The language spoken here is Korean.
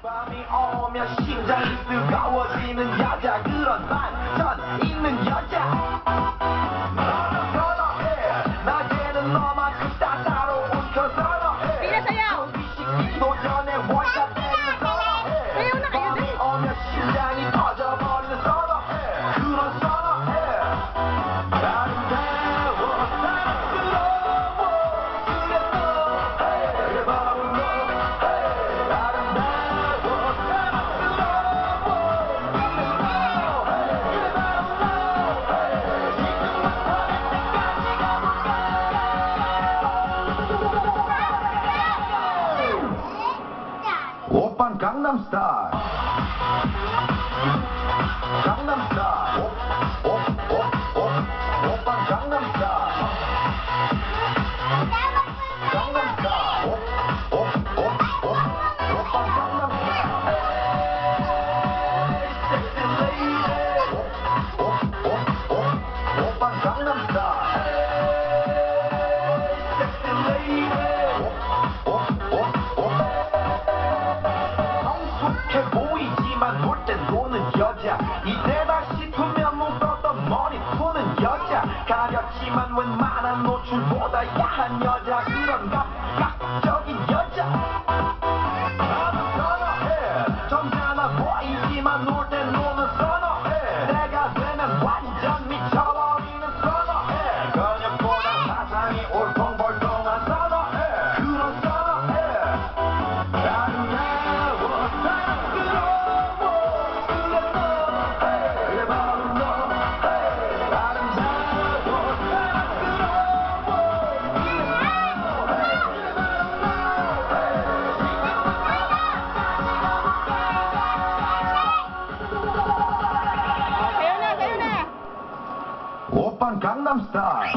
밤이 오면 심장이 뜨거워지는 여자 그런 반전 있는 여자 나는 선호해 낮에는 너만큼 따사로운 그 선호해 Bilisayaw! 비식기도 전에 월가 때리는 선호해 Sayaw na kayo 밤이 din! 오면 심장이 터져버리는 선호해 그런 선호해 아름다워 사랑스러워 그래 너 바로 너 아름다워 사랑스러워 그래 바로 너 지금만 터질 때까지 가볼까 오빤 강남스타일 강남스타일 오빤 강남스타일 강남스타일 오빤 강남스타일 섹시 레이디 오빤 강남스타일 섹시 레이디 성숙해 보이지만 놀 땐 노는 여자 이때다 싶으면 묶었던 머리 푸는 여자 가렸지만 웬만한 노출보다 야한 여자 그런 감각적인 여자 나는 선호해 점잖아 보이지만 놀 땐 노는 선호해 내가 되면 완전 미쳐버리는 선호해 근육보다 사상이 울퉁불퉁한 선호해 그런 선호해 아름다워 사랑스러워 그래 너 그래 바로 너 아름다워 사랑스러워 그래 너 그래 바로 너 Kayo na! Kayo na! 오빤 강남스타일